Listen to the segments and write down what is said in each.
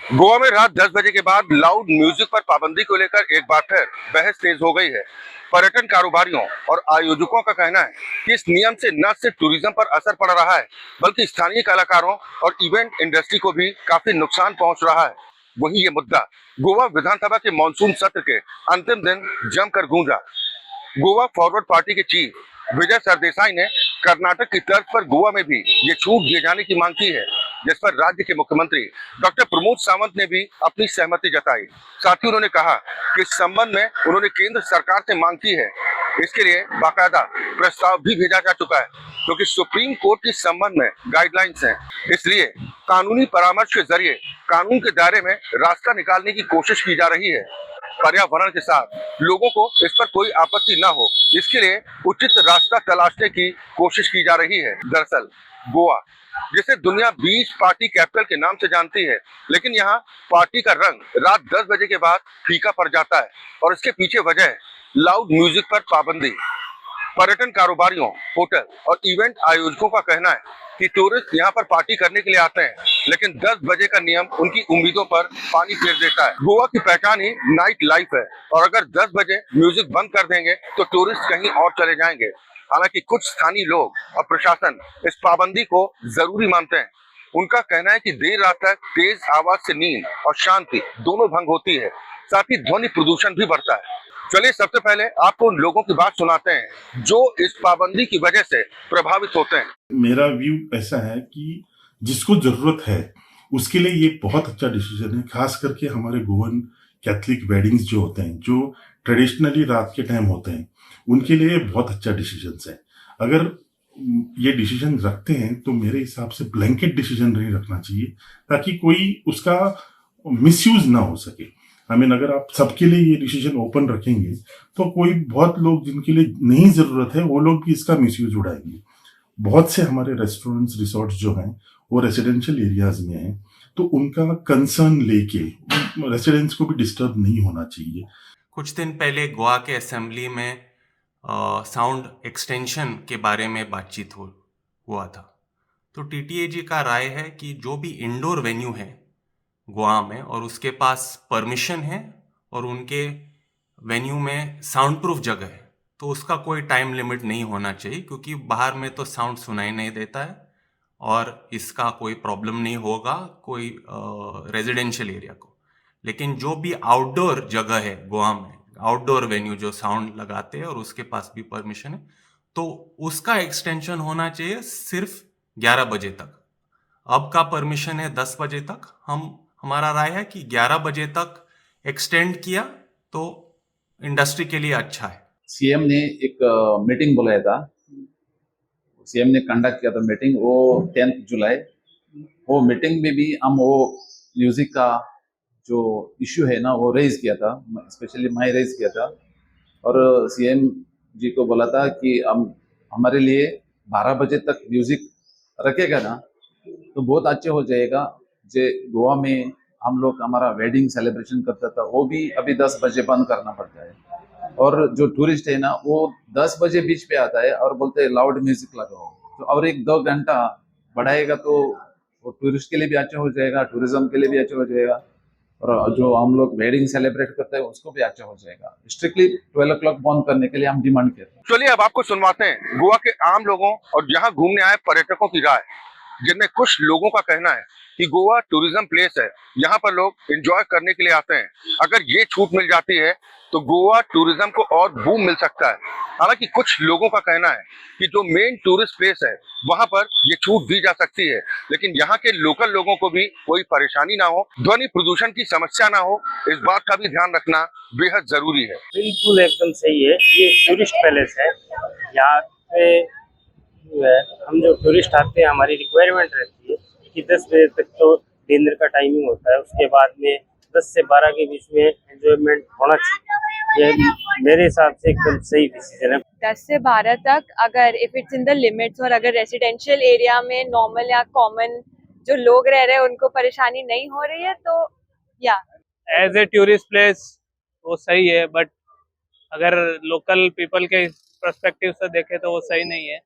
गोवा में रात 10 बजे के बाद लाउड म्यूजिक पर पाबंदी को लेकर एक बार फिर बहस तेज हो गई है। पर्यटन कारोबारियों और आयोजकों का कहना है कि इस नियम से न सिर्फ टूरिज्म पर असर पड़ रहा है, बल्कि स्थानीय कलाकारों और इवेंट इंडस्ट्री को भी काफी नुकसान पहुंच रहा है। वहीं ये मुद्दा गोवा विधानसभा के मानसून सत्र के अंतिम दिन जमकर गूंजा। गोवा फॉरवर्ड पार्टी के चीफ विजय सरदेसाई ने कर्नाटक की तर्ज पर गोवा में भी ये छूट दिए जाने की मांग की है, जिस पर राज्य के मुख्यमंत्री डॉक्टर प्रमोद सावंत ने भी अपनी सहमति जताई। साथ ही उन्होंने कहा कि इस संबंध में उन्होंने केंद्र सरकार से मांग की है। इसके लिए बाकायदा प्रस्ताव भी भेजा जा चुका है, क्योंकि सुप्रीम कोर्ट के संबंध में गाइडलाइंस हैं। इसलिए कानूनी परामर्श के जरिए कानून के दायरे में रास्ता निकालने की कोशिश की जा रही है। पर्यावरण के साथ लोगों को इस पर कोई आपत्ति न हो, इसके लिए उचित रास्ता तलाशने की कोशिश की जा रही है। दरअसल गोवा, जिसे दुनिया बीच पार्टी कैपिटल के नाम से जानती है, लेकिन यहाँ पार्टी का रंग रात 10 बजे के बाद फीका पड़ जाता है और इसके पीछे वजह है लाउड म्यूजिक पर पाबंदी। पर्यटन कारोबारियों, होटल और इवेंट आयोजकों का कहना है कि टूरिस्ट यहाँ पर पार्टी करने के लिए आते हैं, लेकिन 10 बजे का नियम उनकी उम्मीदों पर पानी फेर देता है। गोवा की पहचान ही नाइट लाइफ है और अगर 10 बजे म्यूजिक बंद कर देंगे तो टूरिस्ट कहीं और चले जाएंगे। हालांकि कुछ स्थानीय लोग और प्रशासन इस पाबंदी को जरूरी मानते हैं। उनका कहना है कि देर रात तक तेज आवाज से नींद और शांति दोनों भंग होती है, साथ ही ध्वनि प्रदूषण भी बढ़ता है। चलिए सबसे पहले आपको उन लोगों की बात सुनाते हैं जो इस पाबंदी की वजह से प्रभावित होते हैं। मेरा व्यू ऐसा है कि जिसको जरूरत है उसके लिए ये बहुत अच्छा डिसीजन है। खास करके हमारे गोवन कैथलिक वेडिंग्स जो होते हैं, जो ट्रेडिशनली रात के टाइम होते हैं, उनके लिए बहुत अच्छा डिसीजन है। अगर ये डिसीजन रखते हैं तो मेरे हिसाब से ब्लैंकेट डिसीजन नहीं रखना चाहिए, ताकि कोई उसका मिसयूज ना हो सके। अगर आप सबके लिए ये डिसीजन ओपन रखेंगे तो कोई बहुत लोग जिनके लिए नहीं जरूरत है वो लोग भी इसका मिसयूज उड़ाएंगे। बहुत से हमारे रेस्टोरेंट्स, रिसोर्ट्स जो हैं वो रेसिडेंशियल एरियाज में हैं, तो उनका कंसर्न लेके रेसिडेंट्स को भी डिस्टर्ब नहीं होना चाहिए। कुछ दिन पहले गोवा के असेंबली में साउंड एक्सटेंशन के बारे में बातचीत हुआ था। तो टीटीएजी का राय है कि जो भी इंडोर वेन्यू है गोवा में और उसके पास परमिशन है और उनके वेन्यू में साउंड प्रूफ जगह है, तो उसका कोई टाइम लिमिट नहीं होना चाहिए, क्योंकि बाहर में तो साउंड सुनाई नहीं देता है और इसका कोई प्रॉब्लम नहीं होगा कोई रेजिडेंशियल एरिया को। लेकिन जो भी आउटडोर जगह है गोवा में, आउटडोर वेन्यू जो साउंड लगाते हैं और उसके पास भी परमिशन है, तो उसका एक्सटेंशन होना चाहिए सिर्फ 11 बजे तक। अब का परमिशन है 10 बजे तक। हमारा राय है कि 11 बजे तक एक्सटेंड किया तो इंडस्ट्री के लिए अच्छा है। सीएम ने एक मीटिंग बुलाया था, सीएम ने कंडक्ट किया था मीटिंग, वो 10 जुलाई। वो मीटिंग में भी हम वो म्यूजिक का जो इश्यू है ना वो रेज किया था, स्पेशली मैं रेज किया था। और सीएम जी को बोला था कि हम हमारे लिए 12 बजे तक म्यूजिक रखेगा ना तो बहुत अच्छे हो जाएगा। जे गोवा में हम लोग हमारा वेडिंग सेलिब्रेशन करता था वो भी अभी 10 बजे बंद करना पड़ता है। और जो टूरिस्ट है ना वो 10 बजे बीच पे आता है और बोलते हैं लाउड म्यूजिक लगाओ, तो और 1-2 घंटा बढ़ाएगा तो वो टूरिस्ट के लिए भी अच्छा हो जाएगा, टूरिज्म के लिए भी अच्छा हो जाएगा, और जो हम लोग वेडिंग सेलिब्रेट करते हैं उसको भी अच्छा हो जाएगा। स्ट्रिक्टली 12 o'clock बंद करने के लिए हम डिमांड करते हैं। चलिए अब आपको सुनवाते हैं गोवा के आम लोगों और यहाँ घूमने आए पर्यटकों की राय, जिनमें कुछ लोगों का कहना है कि गोवा टूरिज्म प्लेस है, यहाँ पर लोग एंजॉय करने के लिए आते हैं। अगर ये छूट मिल जाती है तो गोवा टूरिज्म को और बूम मिल सकता है। हालांकि कुछ लोगों का कहना है कि जो मेन टूरिस्ट प्लेस है वहां पर ये छूट दी जा सकती है, लेकिन यहाँ के लोकल लोगों को भी कोई परेशानी ना हो, ध्वनि प्रदूषण की समस्या ना हो, इस बात का भी ध्यान रखना बेहद जरूरी है। बिल्कुल एकदम सही है। ये टूरिस्ट पैलेस है, यहाँ पे हम जो टूरिस्ट आते हैं हमारी रिक्वायरमेंट रहती है कि 10 बजे तक तो डिनर का टाइमिंग होता है, उसके बाद में 10 से 12 के बीच में एंजॉयमेंट होना चाहिए। ये मेरे हिसाब से एकदम सही डिसीजन है। 10 से 12 तक अगर if it's in the limits, और अगर रेसिडेंशियल एरिया में नॉर्मल या कॉमन जो लोग रह रहे हैं उनको परेशानी नहीं हो रही है तो या एज ए टूरिस्ट प्लेस वो सही है, बट अगर लोकल पीपल के पर्सपेक्टिव से देखें तो वो सही नहीं है।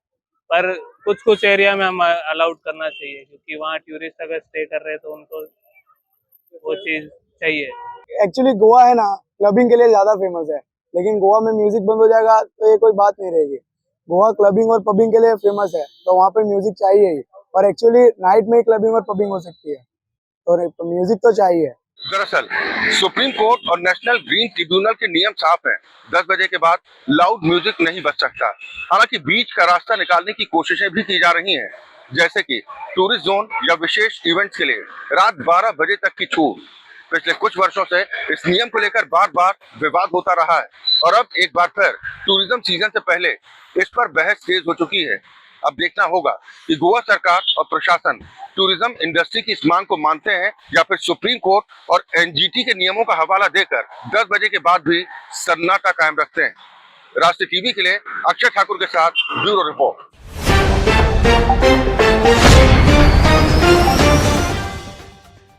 पर कुछ कुछ एरिया में हम अलाउड करना चाहिए, क्योंकि वहाँ टूरिस्ट अगर स्टे कर रहे हैं तो उनको वो चीज़ चाहिए। एक्चुअली गोवा है ना क्लबिंग के लिए ज्यादा फेमस है, लेकिन गोवा में म्यूजिक बंद हो जाएगा तो ये कोई बात नहीं रहेगी। गोवा क्लबिंग और पबिंग के लिए फेमस है, तो वहाँ पे म्यूजिक चाहिए ही। और एक्चुअली नाइट में ही क्लबिंग और पबिंग हो सकती है, तो म्यूजिक तो चाहिए। दरअसल सुप्रीम कोर्ट और नेशनल ग्रीन ट्रिब्यूनल के नियम साफ हैं। 10 बजे के बाद लाउड म्यूजिक नहीं बज सकता। हालांकि बीच का रास्ता निकालने की कोशिशें भी की जा रही हैं, जैसे कि टूरिस्ट जोन या विशेष इवेंट्स के लिए रात 12 बजे तक की छूट। पिछले कुछ वर्षों से इस नियम को लेकर बार बार विवाद होता रहा है और अब एक बार फिर टूरिज्म सीजन से पहले इस पर बहस तेज हो चुकी है। अब देखना होगा कि गोवा सरकार और प्रशासन टूरिज्म इंडस्ट्री की इस मांग को मानते हैं या फिर सुप्रीम कोर्ट और एनजीटी के नियमों का हवाला देकर 10 बजे के बाद भी सन्नाटा कायम रखते हैं। राष्ट्रीय टीवी के लिए अक्षय ठाकुर के साथ ब्यूरो रिपोर्ट।